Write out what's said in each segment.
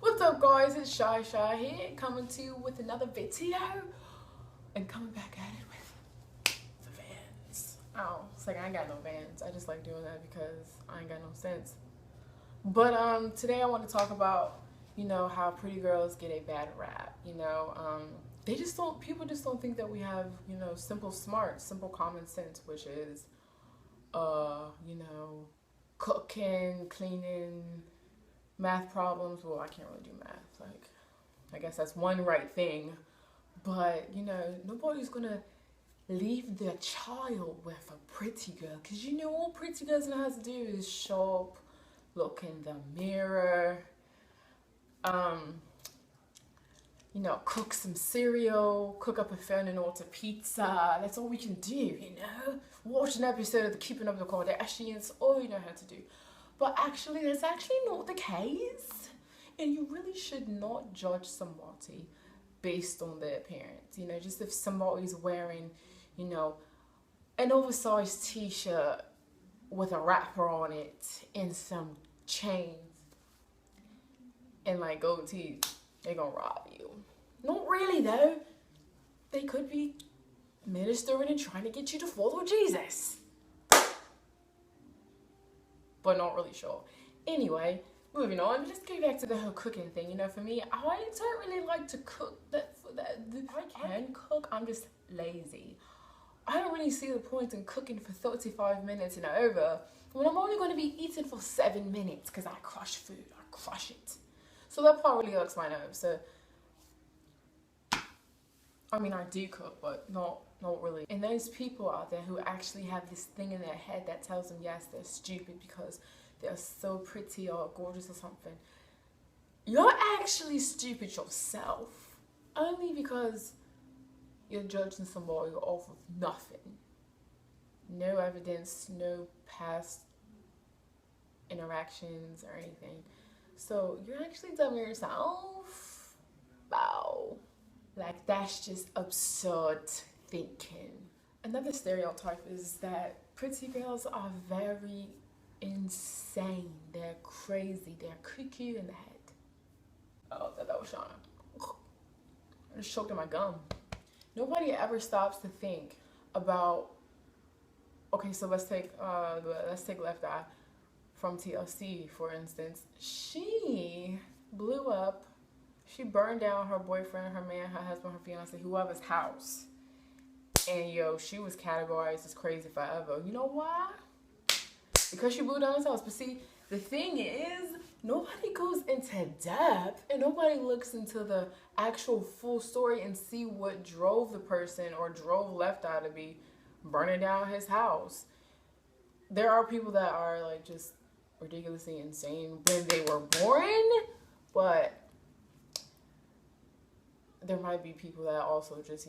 What's up, guys? It's Shy here, coming to you with another video and coming back at it with the Vans. Oh, it's like I ain't got no Vans. I just like doing that because I ain't got no sense. But today I want to talk about, how pretty girls get a bad rap. They just don't. People just don't think that we have, simple smarts, simple common sense, which is, cooking, cleaning, math problems. Well, I can't really do math. Like, I guess that's one right thing. But, nobody's gonna leave their child with a pretty girl. Because, all pretty girls know how to do is show up, look in the mirror, cook some cereal, cook up a Fernandina pizza. That's all we can do, Watch an episode of the Keeping Up with the Kardashians, all you know how to do. But actually, that's actually not the case. And you really should not judge somebody based on their appearance. Just if somebody's wearing, an oversized t-shirt with a wrapper on it and some chains and like gold teeth, they're gonna rob you. Not really though. They could be ministering and trying to get you to follow Jesus. But not really sure. Anyway, moving on. Just go back to the whole cooking thing. For me, I don't really like to cook. I can cook. I'm just lazy. I don't really see the point in cooking for 35 minutes and over when I'm only going to be eating for 7 minutes because I crush food. I crush it. So that part really irks my nerves. So, I mean, I do cook, but not really. And those people out there who actually have this thing in their head that tells them, yes, they're stupid because they're so pretty or gorgeous or something. You're actually stupid yourself. Only because you're judging somebody off of nothing. No evidence, no past interactions or anything. So you're actually dumb yourself. Wow. Like, that's just absurd thinking. Another stereotype is that pretty girls are very insane. They're crazy. They're cuckoo in the head. Oh, that was Shauna. I just choked on my gum. Nobody ever stops to think about. Okay, so let's take Left Eye from TLC, for instance. She blew up. She burned down her boyfriend, her man, her husband, her fiance, whoever's house. And she was categorized as crazy forever. You know why? Because she blew down his house. But see, the thing is, nobody goes into depth and nobody looks into the actual full story and see what drove the person or drove Left Eye to be burning down his house. There are people that are like just ridiculously insane when they were born, but there might be people that also just,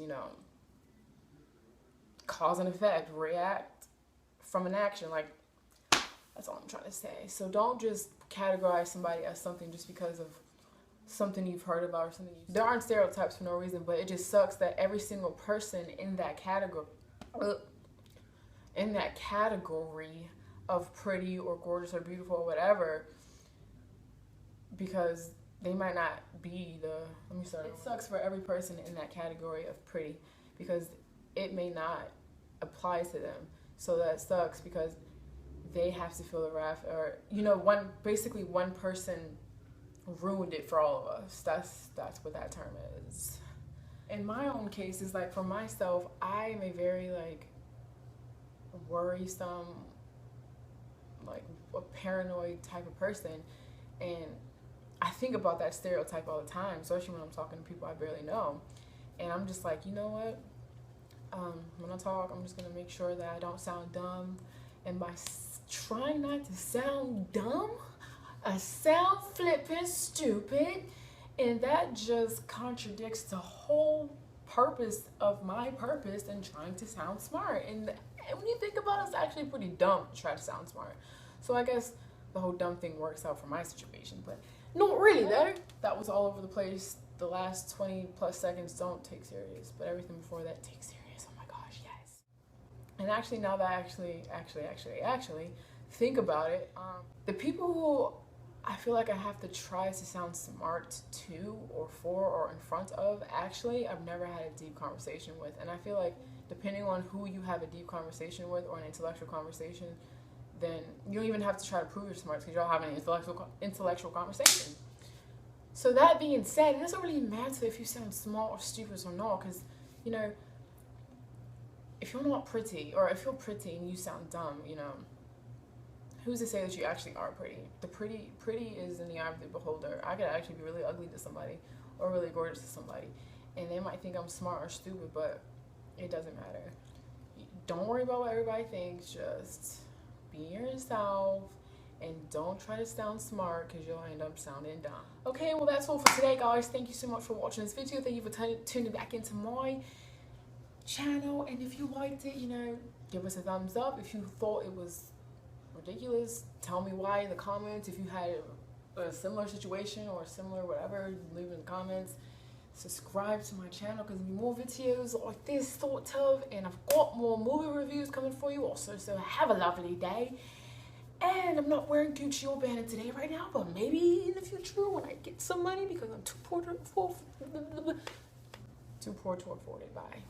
cause and effect, react from an action. Like, that's all I'm trying to say. So don't just categorize somebody as something just because of something you've heard about or something. There aren't stereotypes for no reason, but it just sucks that every single person in that category, of pretty or gorgeous or beautiful or whatever, because they might not be It sucks for every person in that category of pretty because it may not apply to them. So that sucks because they have to feel the wrath, or one person ruined it for all of us. That's what that term is. In my own case, is like for myself, I am a very worrisome, a paranoid type of person, and I think about that stereotype all the time, especially when I'm talking to people I barely know. And I'm just like, you know what? When I talk, I'm just going to make sure that I don't sound dumb. And by trying not to sound dumb, I sound flippin' stupid. And that just contradicts the whole purpose of my purpose in trying to sound smart. And when you think about it, it's actually pretty dumb to try to sound smart. So I guess the whole dumb thing works out for my situation. But not really though. That was all over the place. The last 20 plus seconds don't take serious, but everything before that takes serious. Oh my gosh, yes. And actually, now that I actually think about it, the people I feel like I have to try to sound smart to or for or in front of. Actually, I've never had a deep conversation with. And I feel like depending on who you have a deep conversation with or an intellectual conversation, then you don't even have to try to prove you're smart because y'all having an intellectual conversation. So that being said, it doesn't really matter if you sound smart or stupid or not, because, you know, if you're not pretty, or if you're pretty and you sound dumb, you know, who's to say that you actually are pretty? The pretty is in the eye of the beholder. I could actually be really ugly to somebody or really gorgeous to somebody, and they might think I'm smart or stupid, but it doesn't matter. Don't worry about what everybody thinks. Just be yourself and don't try to sound smart because you'll end up sounding dumb. Okay, well that's all for today, guys. Thank you so much for watching this video. Thank you for tuning back into my channel, and if you liked it, you know, give us a thumbs up. If you thought it was ridiculous, tell me why in the comments. If you had a similar situation or similar whatever, leave it in the comments. Subscribe to my channel because more videos like this sort of, and I've got more movie reviews coming for you also. So have a lovely day. And I'm not wearing Gucci or Banner today right now, but maybe in the future when I get some money because I'm too poor to afford it. Bye.